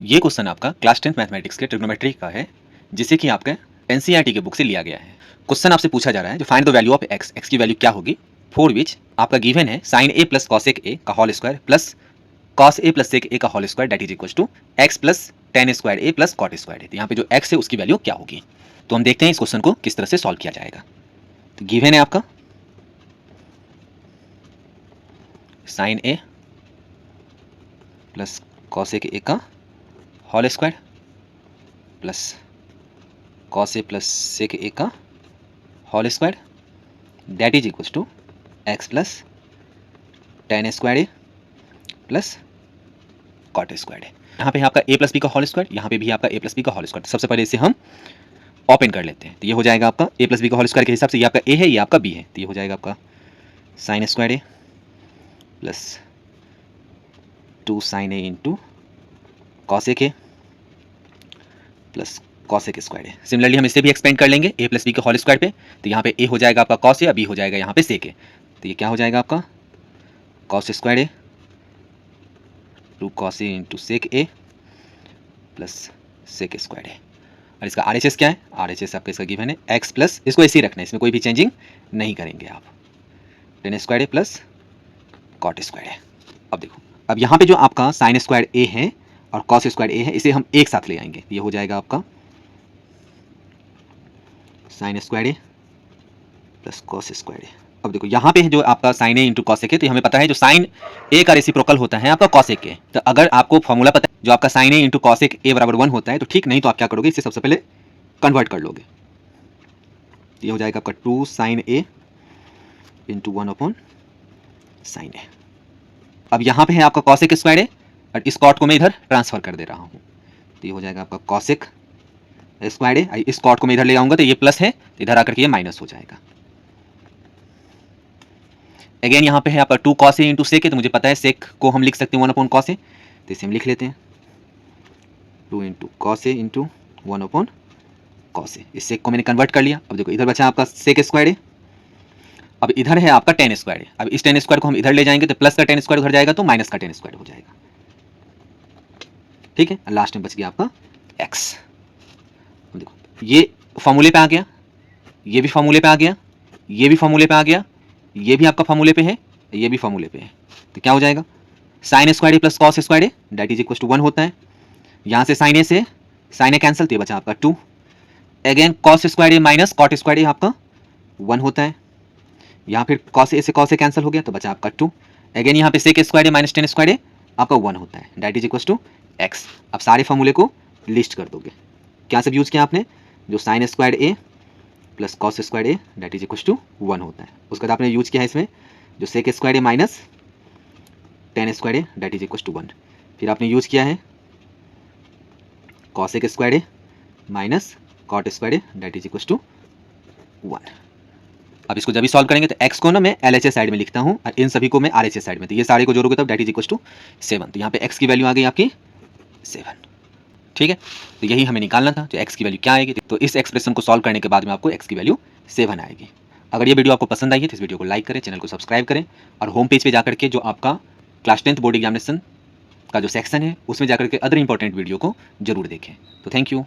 ये क्वेश्चन आपका class 10th mathematics के ट्रिग्नोमेट्री का है, जिसे कि आपका एनसीईआरटी के बुक से लिया गया है। क्वेश्चन आपसे पूछा जा रहा है जो find the value of x, x की वैल्यू क्या होगी, फॉर विच आपका गिवन है sin a plus cos a का whole square plus cos a plus sec a का whole square that is equal to x plus tan square a plus cot square है। तो यहाँ पे जो x है उसकी वैल्यू क्या होगी। तो हम देखते हैं इस क्वेश्चन को किस तरह से सॉल्व किया जाएगा। तो गिवन है आपका sin a plus cos a का whole square plus cos a plus sec a का whole square that is equal to x plus tan square a plus cot square है। यहाँ पे है आपका a प्लस बी का होल स्क्वायर, यहाँ पे भी आपका a प्लस बी का होल स्क्वायर। सबसे पहले इसे हम ओपन कर लेते हैं। तो ये हो जाएगा आपका a प्लस बी का होल स्क्वायर के हिसाब से ये आपका a है, ये आपका b है। तो ये हो जाएगा आपका sine square a plus 2 sine a into cos A के प्लस कॉस ए स्क्वायर है। सिमिलरली हम इसे भी एक्सपेंड कर लेंगे a प्लस बी के होल स्क्वायर पे। तो यहाँ पे a हो जाएगा आपका कॉस ए, b हो जाएगा यहाँ पे सेक ए। तो ये क्या हो जाएगा आपका cos square a 2 cos a into sec a plus sec square है। और इसका RHS क्या है, RHS आपका इसका गिवन है x प्लस, इसको ऐसे ही रखना है, इसमें कोई भी चेंजिंग नहीं करेंगे आप, tan square a plus cot square है। अब देखो, अब यहाँ पे जो आपका साइन स्क्वायर ए है और कॉस स्क्वायर ए है, इसे हम एक साथ ले आएंगे। ये हो जाएगा आपका sine square a plus cos square ए। अब देखो यहाँ पे जो आपका sign A into cos A के, तो हमें पता है जो साइन ए का रेसिप्रोकल होता है आपका कॉस ए के। तो अगर आपको फॉर्मूला पता है जो आपका साइन ए इंटू कॉस ए बराबर 1 होता है तो ठीक, नहीं तो आप क्या करोगे, इसे सबसे पहले कन्वर्ट कर लोगे। ये हो जाएगा आपका 2 साइन ए इंटू 1 अपॉन साइन ए। अब यहाँ पे है आपका कॉसेक स्क्वायर है और इस कॉट को मैं इधर ट्रांसफर कर दे रहा हूँ। तो ये हो जाएगा आपका कॉसेक स्क्वायर है, इस कॉट को मैं इधर ले आऊंगा तो ये प्लस है, तो इधर आकर के ये माइनस हो जाएगा। अगेन यहाँ पे है आपका 2 cos a इंटू सेक है, तो मुझे पता है सेक को हम लिख सकते हैं 1 अपॉन कॉस ए। तो इसे हम लिख लेते हैं 2 into cos A into 1 upon cos A. इस सेक को मैंने कन्वर्ट कर लिया। अब देखो इधर बचा आपका सेक स्क्वायर है, अब इधर है आपका tan स्क्वायर है। अब इस tan स्क्वायर को हम इधर ले जाएंगे तो प्लस का tan स्क्वायर उधर जाएगा तो माइनस का tan स्क्वायर हो जाएगा। ठीक है, लास्ट में बच गया आपका x। देखो ये फॉर्मूले पे आ गया, ये भी फॉर्मूले पे आ गया, ये भी फॉर्मूले पे आ गया, ये भी आपका फॉर्मूले पे है, ये भी फॉर्मूले पे है। तो क्या हो जाएगा sine square a plus cos square a that is equal to 1 होता है। यहाँ से साइन ए कैंसिल, तो ये बचा आपका 2। Again cos square a minus cot square a आपका 1 होता है। यहाँ फिर कॉस ए से कॉस ए कैंसिल हो गया तो बचा आपका 2। अगेन यहाँ पे sec square a minus tan square a आपका 1 होता है that is equal to x। अब सारे फॉर्मूले को लिस्ट कर दोगे, क्या सब यूज किया आपने, जो sine square a plus cos square a that is equal to 1 होता है। उसके बाद आपने यूज किया है इसमें जो sec square a minus tan square a that is equal to 1। फिर आपने यूज किया है cosec square a minus cot square a that is equal to 1। अब इसको जब भी सॉल्व करेंगे तो x को ना मैं LHS साइड में लिखता हूँ और इन सभी को मैं RHS साइड में, तो ये सारे को जोड़ोगे तब दैट इज इक्वल टू 7। तो यहाँ पे x की वैल्यू आ गई आपकी 7। ठीक है, तो यही हमें निकालना था, जो x की वैल्यू क्या आएगी। तो इस एक्सप्रेशन को सॉल्व करने के बाद में आपको x की वैल्यू 7 आएगी। अगर ये वीडियो आपको पसंद आई है तो इस वीडियो को लाइक करें, चैनल को सब्सक्राइब करें और होम पेज पे जाकर के जो आपका क्लास 10th बोर्ड एग्जामिनेशन का जो सेक्शन है उसमें जाकर के अदर इंपॉर्टेंट वीडियो को जरूर देखें। तो थैंक यू।